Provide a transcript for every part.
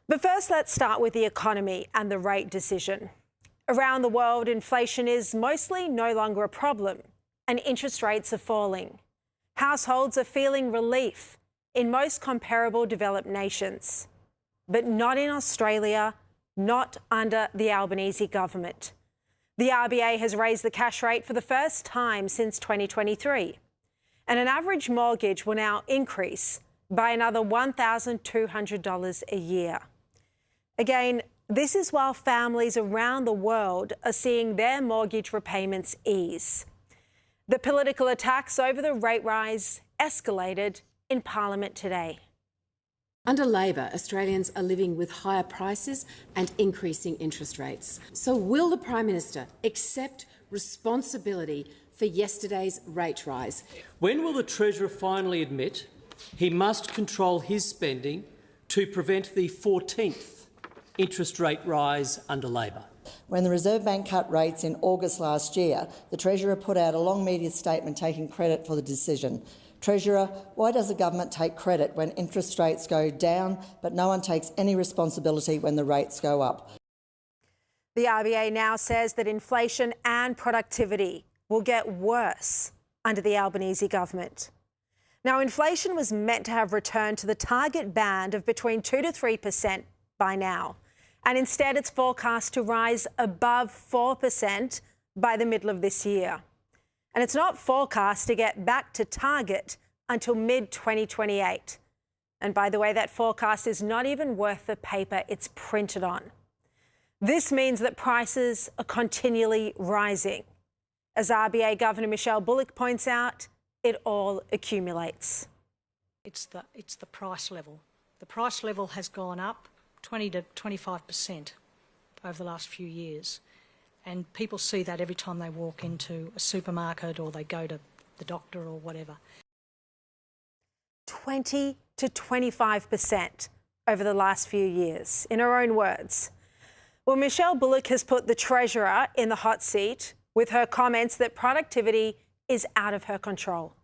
But first, let's start with the economy and the rate decision. Around the world, inflation is mostly no longer a problem and interest rates are falling. Households are feeling relief in most comparable developed nations, but not in Australia, not under the Albanese government. The RBA has raised the cash rate for the first time since 2023, and an average mortgage will now increase by another $1,200 a year. Again, this is while families around the world are seeing their mortgage repayments ease. The political attacks over the rate rise escalated in Parliament today. Under Labor, Australians are living with higher prices and increasing interest rates. So will the Prime Minister accept responsibility for yesterday's rate rise? When will the Treasurer finally admit he must control his spending to prevent the 14th interest rate rise under Labor? When the Reserve Bank cut rates in August last year, the Treasurer put out a long media statement taking credit for the decision. Treasurer, why does the government take credit when interest rates go down, but no one takes any responsibility when the rates go up? The RBA now says that inflation and productivity will get worse under the Albanese government. Now, inflation was meant to have returned to the target band of between 2 to 3% by now, and instead it's forecast to rise above 4% by the middle of this year. And it's not forecast to get back to target until mid-2028. And by the way, that forecast is not even worth the paper it's printed on. This means that prices are continually rising. As RBA Governor Michelle Bullock points out, it all accumulates. It's the price level. The price level has gone up 20 to 25% over the last few years. And people see that every time they walk into a supermarket or they go to the doctor or whatever. 20 to 25% over the last few years, in her own words. Well, Michelle Bullock has put the Treasurer in the hot seat with her comments that productivity is out of her control.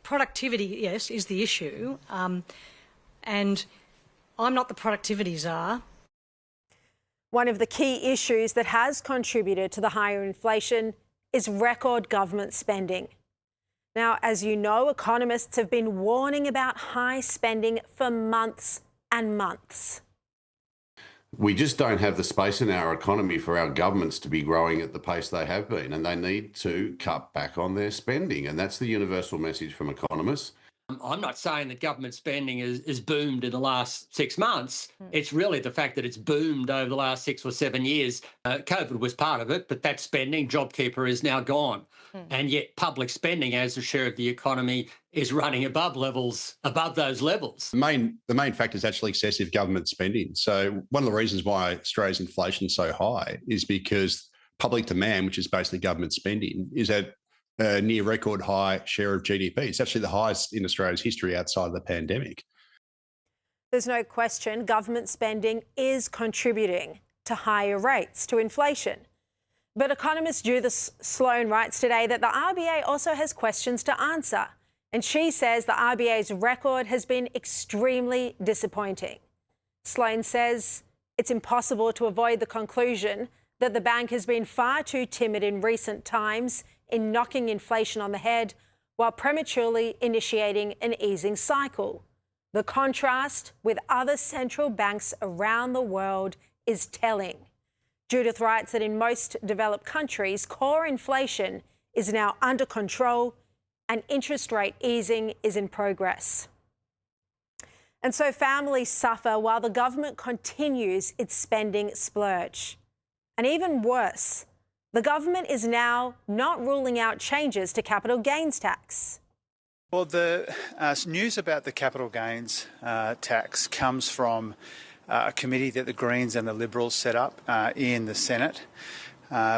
Productivity, yes, is the issue. And I'm not the productivity czar. One of the key issues that has contributed to the higher inflation is record government spending. Now, as you know, economists have been warning about high spending for months and months. We just don't have the space in our economy for our governments to be growing at the pace they have been, and they need to cut back on their spending. And that's the universal message from economists. I'm not saying that government spending is boomed in the last 6 months. It's really the fact that it's boomed over the last 6 or 7 years. COVID was part of it, but that spending, JobKeeper, is now gone. And yet public spending as a share of the economy is running above those levels. The main factor is actually excessive government spending. So one of the reasons why Australia's inflation is so high is because public demand, which is basically government spending, is at a near record high share of GDP. It's actually the highest in Australia's history outside of the pandemic. There's no question government spending is contributing to higher rates, to inflation. But economist Judith Sloan writes today that the RBA also has questions to answer. And she says the RBA's record has been extremely disappointing. Sloan says it's impossible to avoid the conclusion that the bank has been far too timid in recent times in knocking inflation on the head while prematurely initiating an easing cycle. The contrast with other central banks around the world is telling. Judith writes that in most developed countries, core inflation is now under control and interest rate easing is in progress. And so families suffer while the government continues its spending splurge. And even worse, the government is now not ruling out changes to capital gains tax. Well, the news about the capital gains tax comes from a committee that the Greens and the Liberals set up in the Senate.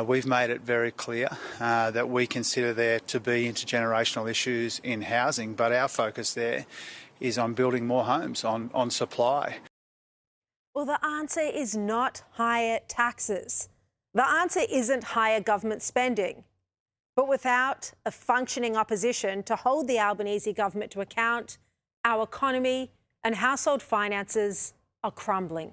We've made it very clear that we consider there to be intergenerational issues in housing, but our focus there is on building more homes, on supply. Well, the answer is not higher taxes. The answer isn't higher government spending. But without a functioning opposition to hold the Albanese government to account, our economy and household finances are crumbling.